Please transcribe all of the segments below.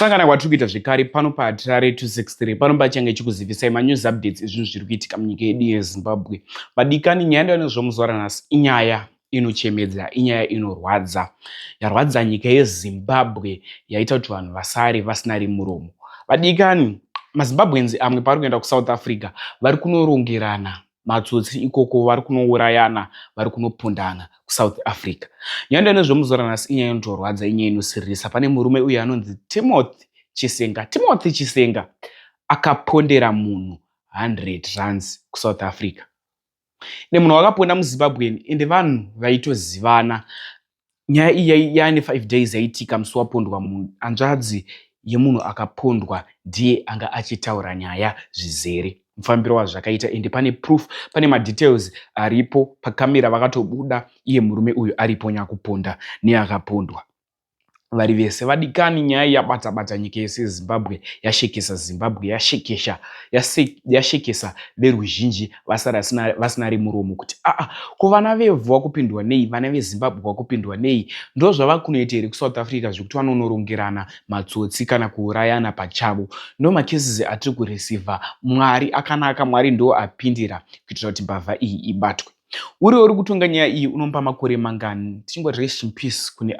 Kusangana kwatikuita zvekare pano paHarare 263 panopa change chikuzivisai manews updates ezvinhu zviri kuitika munyika yedu yeZimbabwe. Vadikani, nyaya ndayonezvomuzora nhasi inyaya inochemedza, inyaya inorwadza. Yarwadza nyika yeZimbabwe yaita kuti vanhu vasare vasina muromo. Vadikani, maZimbabweans amwe pari kuenda kuSouth Africa vari kunorongerana matsotsi ikoko, vari kunourayana, vari kunopondana kuSouth Africa. Nyaya ndayonezvomuzora nhasi inyaya inotorwadza, inyaya inosiririsa. Pane murume uyu anonzi Timothy Chisenga. Timothy Chisenga akapondera munhu 100 rands kuSouth Africa. Munhu wakaponda muZimbabwe ende vanhu vaitozivana. Nyaya iyi yaane 5 days yaitika musi wapondwa munhu. Hanzvadzi yemunhu akapondwa ndiye anga achitaura nyaya zvizere mufambiro wazvakaita, ende pane proof, pane madetails aripo pakamera vakatobuda iye murume uyu aripo nyakuponda neakapondwa. Vari vese vadikani, nyaya yabata nyika yese Zimbabwe, yashekesa Zimbabwe, yashekesa veruzhinji vasina muromo kuti ko vana vevhu vakupindwa nei, vana veZimbabwe vakupindwa nei. Ndo zvava kunoita here kuSouth Africa zvekuti vanonorongerana matsotsi kana kuurayana pachavo. Ndo macases atiri kureceiva. Mwari akanaka, Mwari ndo apindira kuitira kuti mbavha iyi ibatwe. Uri kutonga nyaya iyi unomba makore mangani. Tichingoti rest in peace kune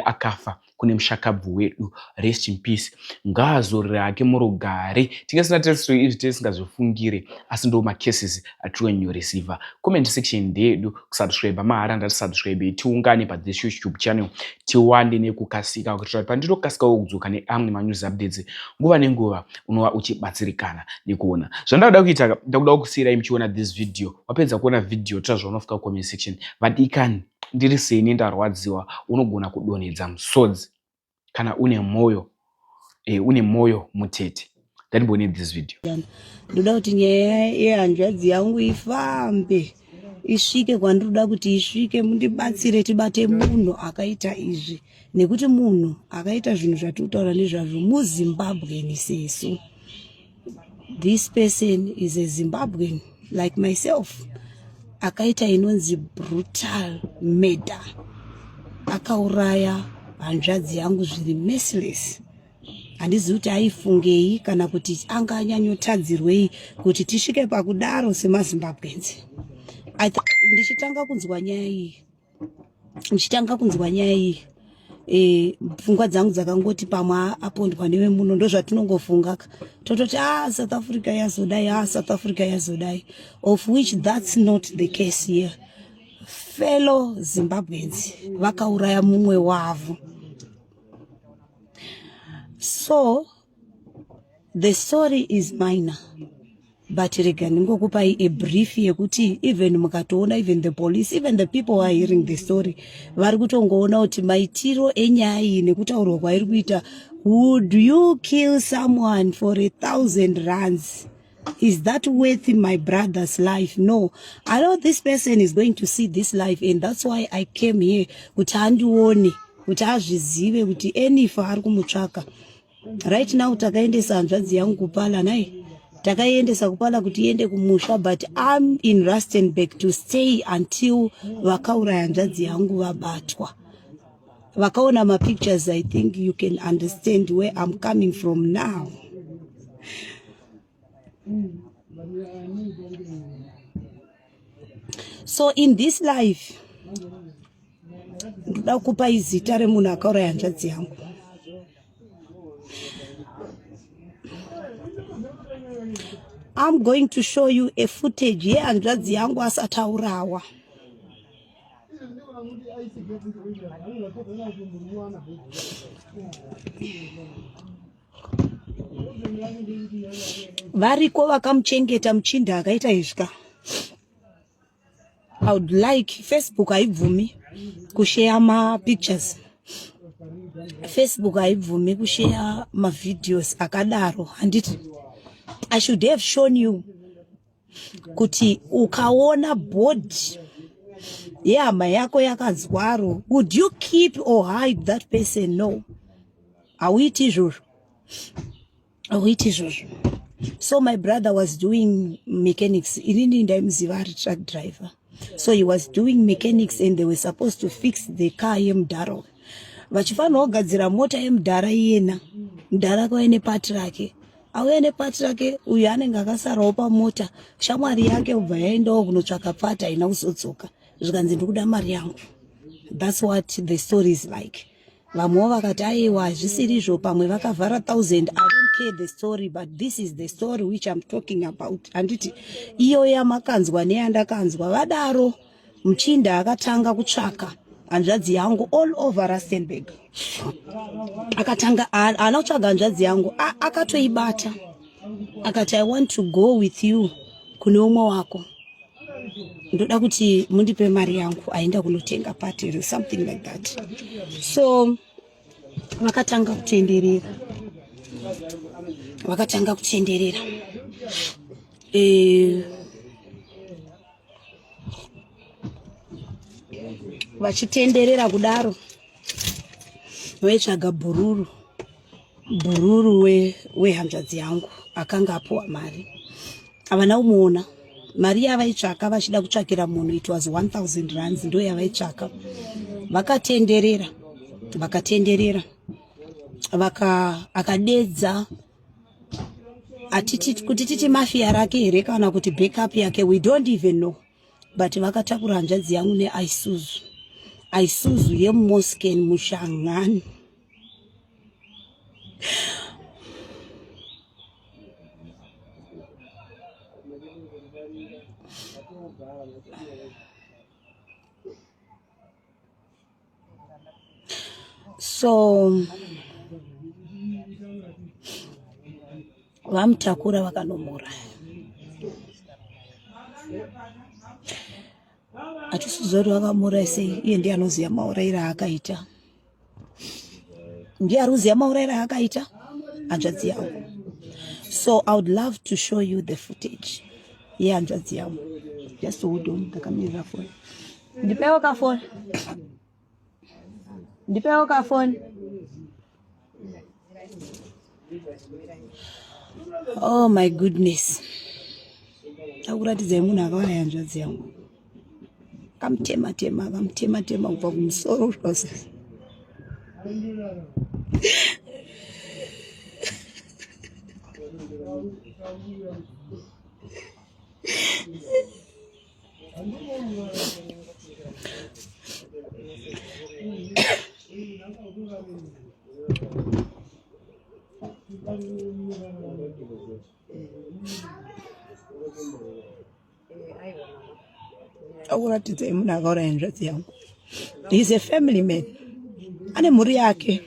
akafa, kune mushakabvu wedu, rest in peace. Ngaazorore hake murugare. Tingasina tesiro izvi tisingazvifungire, asi ndo macases atiri kunyoreceiva. Comment section ndedu. Kusubscribe mahara, ndatisubscribe tiungane pathis YouTube channel, tiwande nekukasika kuitira kuti pandinokasikawo kudzoka neamwe manews updates nguva nenguva unova uchibatsirikana nekuona. Zvandakuda kuita, ndakuda kusiyirai muchiona this video. Wapedza kuona video tazvaunofika comment section. Vadikani, ndiri seni ndarwadziwa, unogona kudonhedza musodzi kana une moyo mutete. Ndatibone this video. Ndoda kuti nyaya yehanzvadzi yangu ifambe, isvike kwandoda kuti isvike, mundibatsire tibate munhu akaita izvi, nekuti munhu akaita zvinhu zvatinotaura nezvazvo muZimbabwe sesu. This person is a Zimbabwean like myself. Akaita inonzi brutal murder. Akauraya hanzvadzi yangu zviri merciless. Handizivi kuti aifungei kana kuti anga anyanyotadzirwei kuti tisvike pakudaro semaZimbabweans. Ndichitanga kunzwa nyaya iyi, pfungwa dzangu dzakangoti pamwe apondwa newe muno, ndo zvatinongofunga tototi South Africa yazodai, South Africa yazodai, of which that's not the case here. Fellow Zimbabweans vakauraya mumwe wavo. So the story is minor, but rega ndingokupai a brief yekuti even mukatoona, even the police, even the people who are hearing the story vari kutongoona kuti maitiro enyaya iyi nekutaurwa kwairi kuita, would you kill someone for 1,000 rands? Is that worth my brother's life? No. I know this person is going to see this life, and that's why I came here kuti andione, kuti azvizive kuti enifa ari kumutsvaka. Right now takaendesa hanzvadzi yangu kupala nai, takaiendesa kupala kuti iende kumusha, but I'm in Rustenburg to stay until vakauraya hanzvadzi yangu vabatwa. Vakaona ma pictures, I think you can understand where I'm coming from now. So in this life, ndoda kupa izita remunhu akauraya hanzvadzi yangu. I'm going to show you a footage yehanzvadzi yangu asati aurawa. Variko vakamuchengeta muchinda akaita izvika. I would like, Facebook haibvumi kushare ma pictures. Facebook haibvumi kushare ma videos akadaro. Handiti I should have shown you kuti ukaona body yehama yako yakadzwaro, would you keep or hide that person? No. Awiti izvozvo. So my brother was doing mechanics. Inini ndaimuziva ari truck driver. So he was doing mechanics and they were supposed to fix the car yemudharo. vachifanirwa kugadzira mota yemudhara iyena. Mudhara akauya nepati rake, auya nepati rake, uyu anenge akasarawo pamota, shamwari yake ubva yaendawo kunotsvaka pati haina kuzodzoka, zvikanzi ndikuda mari yangu. That's what the story is like. Vamwewo vakati aiwa hazvisiri izvo, pamwe vakavhara 1000. I don't care the story, but this is the story which I'm talking about. Handiti iyo yamakanzwa neyandakanzwa. Vadaro Muchinda akatanga kutsvaka hanzvadzi yangu all over Rustenburg. Akatanga anotsvaga hanzvadzi yangu, akatoibata akati I want to go with you kune umwe wako, ndoda kuti mundipe mari yangu aenda kunotenga pati, something like that. So vakatanga kutenderera vachitenderera kudaro vaitsvaga bhururu wehanzvadzi yangu akanga apuwa mari. Havana kumuona mari yavaitsvaka vachida kutsvakira munhu, it was 1000 rands ndo yavaitsvaka. Vakatenderera akadedza kuti titi mafia rake here kana kuti backup yake, we don't even know, but vakatakura hanzvadzi yangu neIsuzu yeMosken Mushangani. So vamutakura vakanomura. Hatisizori vakamura sei, iye ndiye anoziva maurayiro aakaita. Ndiye anoziva maurayiro aakaita hanzvadzi yangu. So I would love to show you the footage yehanzvadzi yangu. Just hold on, ndakamirira phone. Ndipewo ka phone. Oh my goodness. Takuratidzai munhu akawana hanzvadzi yangu. Kamtema kubva kumusoro zvose. Takuratidzai munhu akaura hanzvadzi yangu. He is a family man. Ane mhuri yake.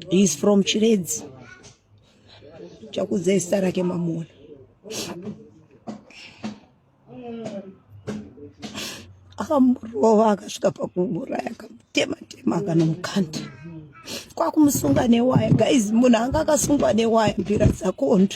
He is from Chiredzi. Chakudzai zita rake mamuona. Akamurova akasvika pakumuraya akamutema akanomukanda. Kwakumusunga newaya. Guys, munhu anga akasungwa newaya mbira dzakondo.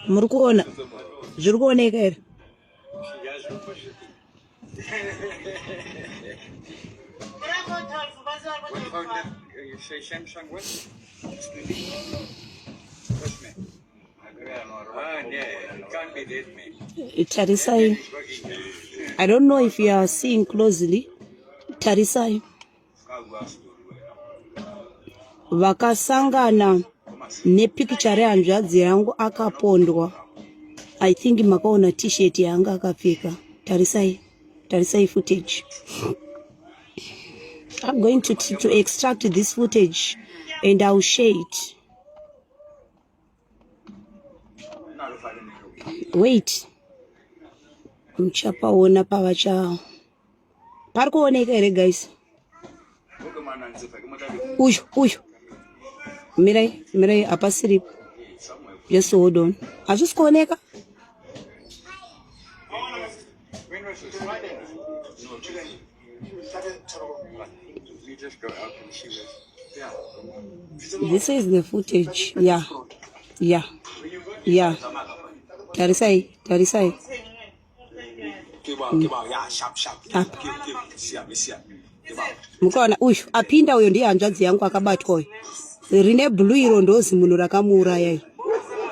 Muri kuona zviri kuoneka here? Tarisai. I don't know if you are seeing closely. Tarisai. Vakasangana nepicture yehanzvadzi yangu akapondwa. I think makaona t-shirt yanga akapfeka. Tarisai footage. I'm going to extract this footage and I'll share it. Wait. Mchapaona pavacha. Pari kuoneka here guys? Uyu. Mirai hapasiri. Just hold on. Hazvisi kuoneka? This is the footage. Yeah. Yeah. Tarisai. Mukaona uyu apinda uyo ndiye hanzvadzi yangu akabatwa uyu. Rine blue iro ndozi munhu rakamuuraya.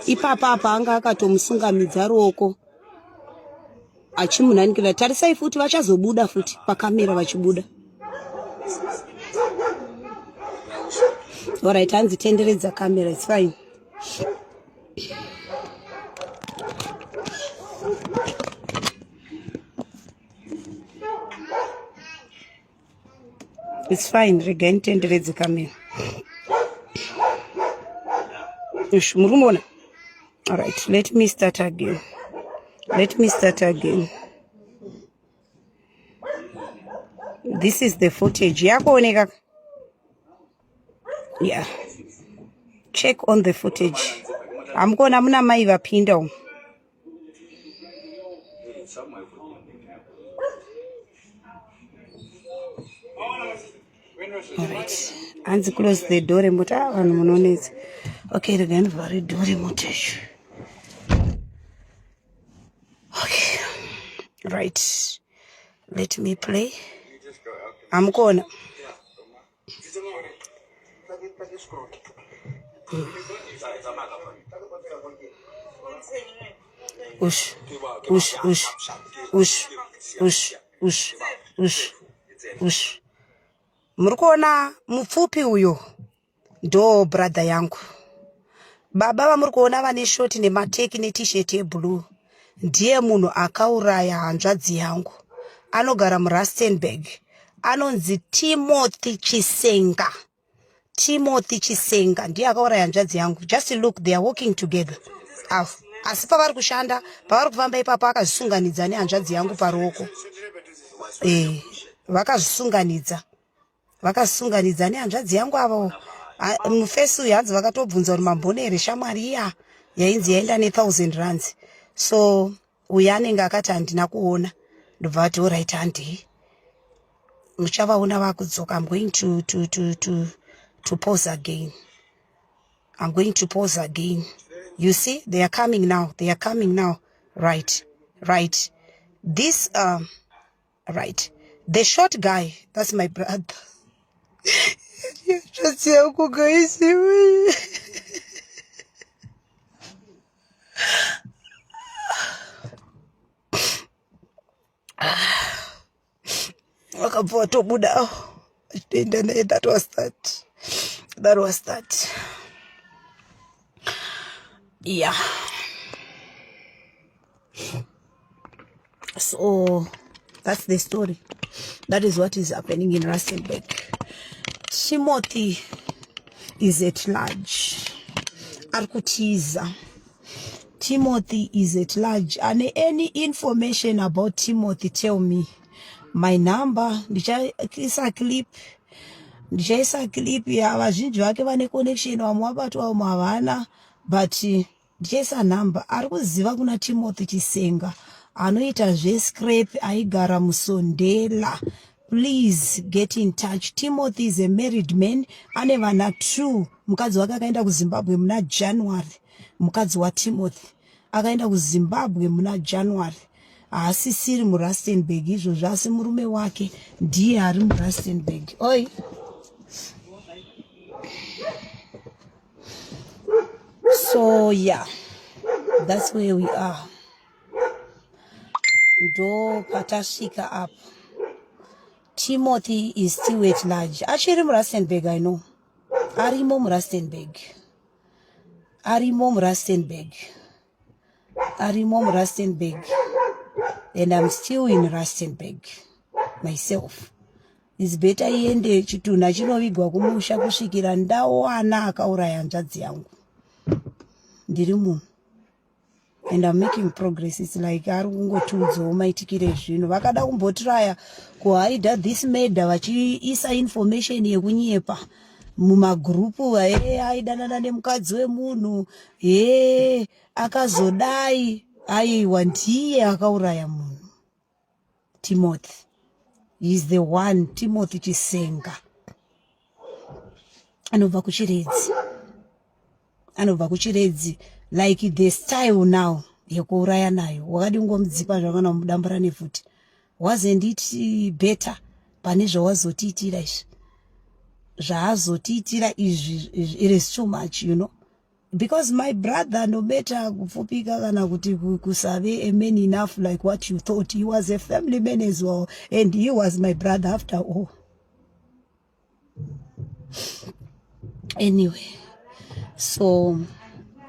Ipapa apa anga akatomusungamidza ruoko. Achimunanikira. Tarisai futi vachazobuda futi pakamera vachibuda. Alright, hanzi tenderedza camera, it's fine. It's fine, regain tenderedza camera. Murumona. Alright, let me start again. This is the footage. Yakuoneka. Yeah. Check on the footage. I'm gonna muna mai vapinda. Alright. And close the door remote and monones. Okay, again very door remote. Okay. Right. Let me play. I'm gonna. Ush. Murikuona mupfupi uyo ndo brother yangu. Baba vamurikuona vane shoti nemateki netisheti yeblue ndiye munhu akauraya hanzvadzi yangu. Anogara muRustenburg. Anonzi Timothy Chisenga ndiye akauraya hanzvadzi yangu. Just look, they are working together. Asi pavari kushanda, pavari kufamba ipapa akazvisunganidza nehanzvadzi yangu paruoko. Vakasunganidza nehanzvadzi yangu avo. Mufesi uyu hanzi vakatobvunza kuti mambonere shamwari iya yainzi yaenda ne1,000 rands. So uyu anenge akati handina kuona. Ndobva vati alright handi. Muchavaona vakudzoka. I'm going to pause again. You see, they are coming now. Right. This, right. The short guy, that's my brother. Just guys. That was that. Yeah. So that's the story. That is what is happening in Rustenburg. Timothy is at large. Arkutiza. Timothy is at large. And any information about Timothy, tell me. My number, ndichaisa clip ya vazhinji vake vane connection vamwe vabatwa vamwe havana, but ndichaisa number. Ari kuziva kuna Timothy Chisenga anoita zvescrape aigara musondela. Please get in touch. Timothy is a married man. Ane vana 2. Mukadzi wake akaenda kuZimbabwe muna January. Mukadzi wa Timothy akaenda kuZimbabwe muna January. Asisiri muRustenburg izvo zvasi murume wake ndiye ari muRustenburg. Oi. So yeah, that's where we are. Ndo patasvika up. Timothy is still at large. Achiri muRustenburg, I know. Arimo muRustenburg. And I'm still in Rustenburg myself. It's better iende chitunha chinovigwa kumusha kusvikira ndawana akauraya hanzvadzi yangu. Ndiri munhu. And I'm making progress. It's like ari kungotiudzawo maitikire zvinhu. Vakada kumbotraya kuhide this murder vachiisa information yekunyepa mumagrupu. Aidanana nemukadzi wemunhu. Akazodai. Aiwa ndiye akauraya munhu. Timothy. He's the one. Timothy Chisenga. Anobva kuchiredzi. like the style now yekuuraya nayo wakadi ungomudzipa zvakana mudambura nefuti. Wasn't it better pane zvawazotiitira izvi zvaazotiitira izvi it is too much, you know, because my brother no matter kupfupika kana kuti kusave a man enough like what you thought, he was a family man as well, and he was my brother after all. Anyway, so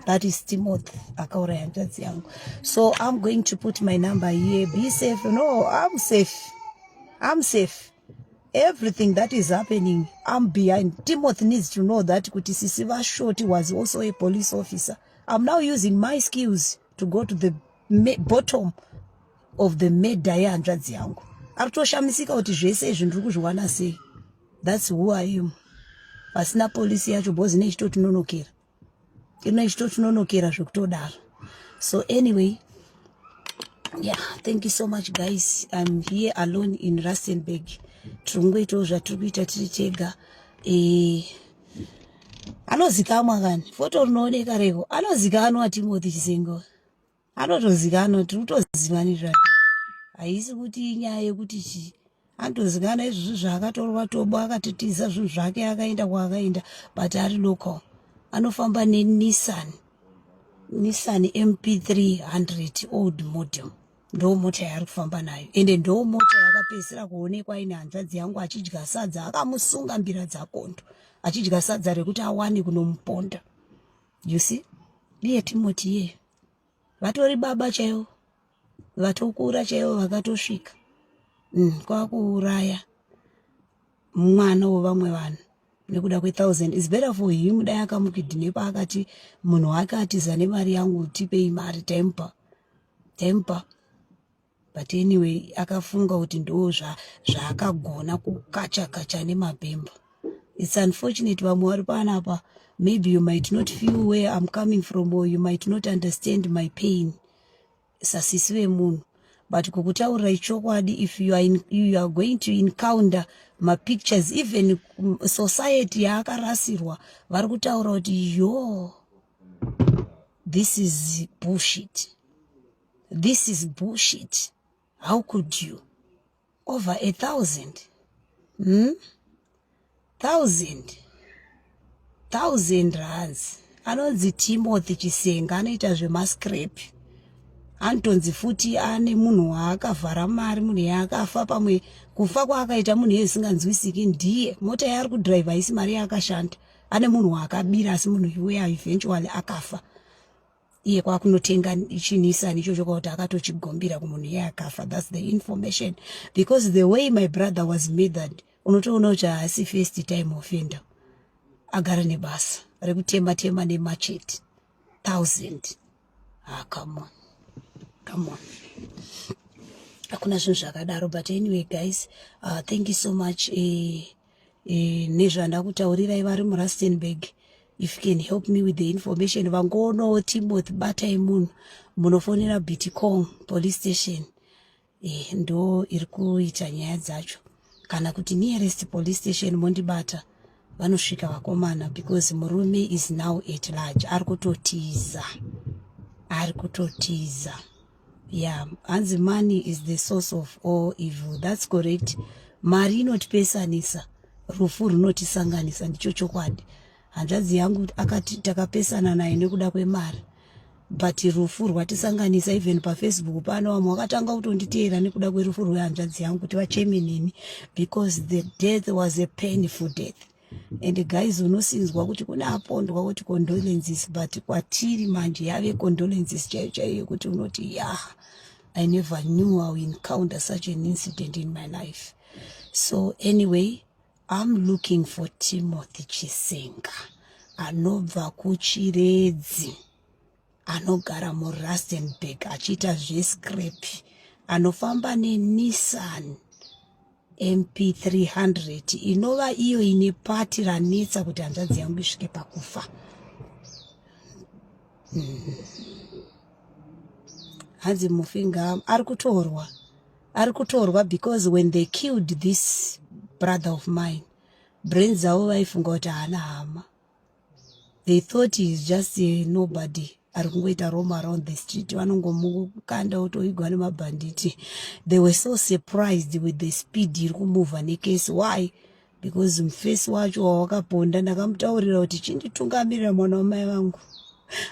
that is Timothy akauraya hanzvadzi yangu. So I'm going to put my number here. Be safe. No, I'm safe. Everything that is happening, I'm behind. Timothy needs to know that kuti Sisiva Shoti was also a police officer. I'm now using my skills to go to the bottom of the murder yahanzvadzi yangu. Aritoshamisika kuti zvese izvi ndiri kuzviwana sei. That's who I am. Pasina polisi yacho bozi nechitotinonokera. Inechitotinonokera zvekutodaro. So anyway, yeah, thank you so much guys. I'm here alone in Rustenburg. Tiringoitawo zvatiri kuita tiri tega. Anozikamwa kani foto rinooneka reko anozikanwa Timothy Chisengo. Anotozikanwa tiri kutozivani zvake. Haisi kuti inyaya yekuti chi andozikana izvi zvaakatorwa tobo akatitiza zvinhu zvake akaenda kwaakaenda, but ari local. Anofamba neNissan MP300 old model. Ndo mota yaari kufamba nayo, ende ndo mota yakapedzisira kuonekwa ine hanzvadzi yangu achidya sadza, akamusunga mbira dzakondo achidya sadza rekuti awane kunomuponda. You see, iye Timothy ye vatori baba chaivo, vatokura chaivo vakatosvika kwakuuraya mwana wevamwe vanhu nekuda kwe1000. It's better for him dai akamukidhinepa akati munhu wake atiza nemari yangu tipei mari taimpa. But anyway, akafunga kuti ndo zvaakagona kukacha nemapemba. It's unfortunate vamwe vari panapa, maybe you might not feel where I'm coming from or you might not understand my pain. Sasisi vemunhu. But kukutaurira ichokwadi, if you are going to encounter my pictures, even society yaakarasirwa vari kutaura kuti yo, this is bullshit. How could you? Over 1,000. 1,000 rands. Anonzi Timothy Chisenga anoita zvemascrape. Antonzi futi ane munhu waakavhara mari, munhu yaakafa pamwe kufa kwaakaita munhu yesinganzwisiki ndiye. Mota yaari kudhiraivha haisi mari yaakashanda. Ane munhu waakabira asi munhu iweya eventually akafa. Iye kwakunotenga chiNissan ichocho kuti akatochigombira kumunhu yaakafa. That's the information. Because the way my brother was murdered, unotoona kuti haasi first time offender. Agara nebasa rekutema nemachete 1,000. Come on. Hakuna zvinhu zvakadaro. But anyway guys, thank you so much nezvandakutaurirai vari muRustenburg. If you can help me with the information, vangoonawo Timothy batai munhu munofonera Bitikong police station, ndo iri kuita nyaya dzacho. Kana kuti nearest police station mondibata vanosvika vakomana, because murume is now at large. Ari kutotiza. Yeah, hanzi money is the source of all evil. That's correct. Mari inotipesanisa, rufu runotisanganisa, ndicho chokwadi. Hanzvadzi yangu akati takapesana naye nekuda kwemari, but rufu rwatisanganisa. Even paFacebook pano vamwe vakatanga kutonditeera nekuda kwerufu rwehanzvadzi yangu kuti vacheme neni, because the death was a painful death. And guys, unosinzwa kuti kuna apondwa kuti condolences, but kwatiri manje yave condolences chaiyo kuti unoti I never knew I would encounter such an incident in my life. So anyway, I'm looking for Timothy Chisenga anobva kuChiredzi, anogara muRustenburg achiita zvescrape, anofamba neNissan MP300 inova iyo ine pati ranetsa kuti hanzvadzi yangu isvike pakufa. Hanzi Mufinga ari kutorwa because when they killed this brother of mine, brains dzavo vaifunga kuti haana hama. They thought he is just a nobody. ari kungoita roam around the street, vanongomukanda otoigwa nemabhanditi. They were so surprised with the speed iri kumuvha nekesi. Why? Because mufesi wacho wawakaponda ndakamutaurira kuti chinditungamirira mwana wamai vangu,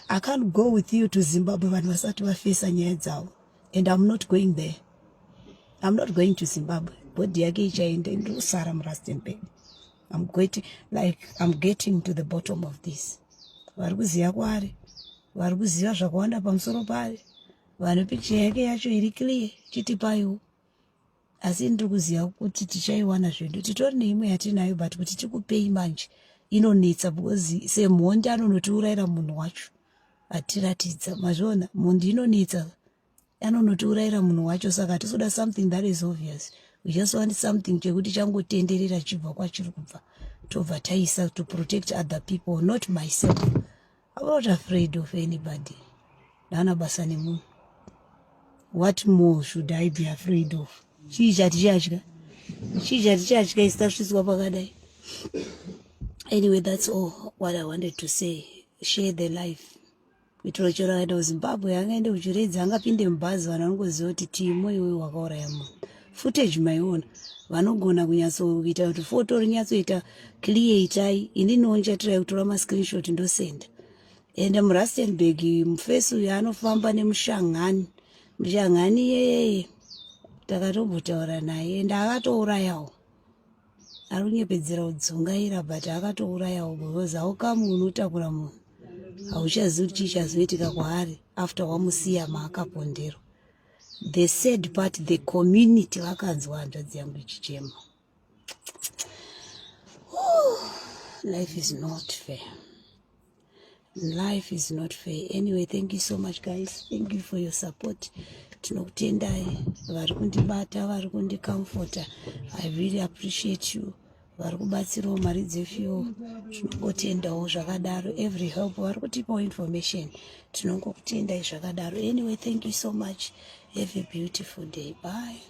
I can't go with you to Zimbabwe vanhu vasati vafesa nyaya dzavo, and I'm not going there. I'm not going to Zimbabwe. Body yake ichaenda ndosara muRustenburg. I'm getting to the bottom of this. Vari kuziva kwaari, vari kuziva zvakawanda pamusoro pari, vanhu picture yake yacho iri clear chitipaiwo. Asi ndiri kuziva kuti tichaiwana zvedu, titori neimwe yatinayo, but kuti tikupei manje inonetsa, because semhondi anonotiurayira munhu wacho atiratidza, mazviona, mhondi inonetsa, anonotiurayira munhu wacho, saka tisoda something that is obvious. We just want something chekuti changotenderera chibva kwachiri kubva tobva taisa to protect other people, not myself. I'm not afraid of anybody. Ndana basa nemunhu. What more should I be afraid of? Chii chatichadya isitasviswa pakadai. Anyway, that's all what I wanted to say. Share the life. Kuitira chero akaenda kuZimbabwe angaende kuchiredza, angapinde mubhazi, vanhu vanongoziva kuti timo iwe wakauraya munhu. Footage maiona, vanogona kunyatsoita kuti foto rinyatsoita clear itai, ininiwo ndichatirai kutora mascreenshot ndosenda. Enda muRustenburg mufesi uyu anofamba nemushang'ani, mushang'ani yeye takatombotaura naye, ende akatourayawo. Ari kunyepedzera kudzungaira, but akatourayawo, because haukamu unotakura munhu, hauchazivi kuti chichazoitika kwaari after wamusiya maakapondero. The sad part, the community vakanzwa hanzvadzi yangu ichichema. Life is not fair. Life is not fair. Anyway, thank you so much, guys. Thank you for your support. Tinokutendai vari kundibata, vari kundikomforta. I really appreciate you. Vari kubatsirawo mari dzefuel, tinongotendawo zvakadaro. Every help vari kutipawo information, tinongokutendai zvakadaro. Anyway, thank you so much. Have a beautiful day. Bye.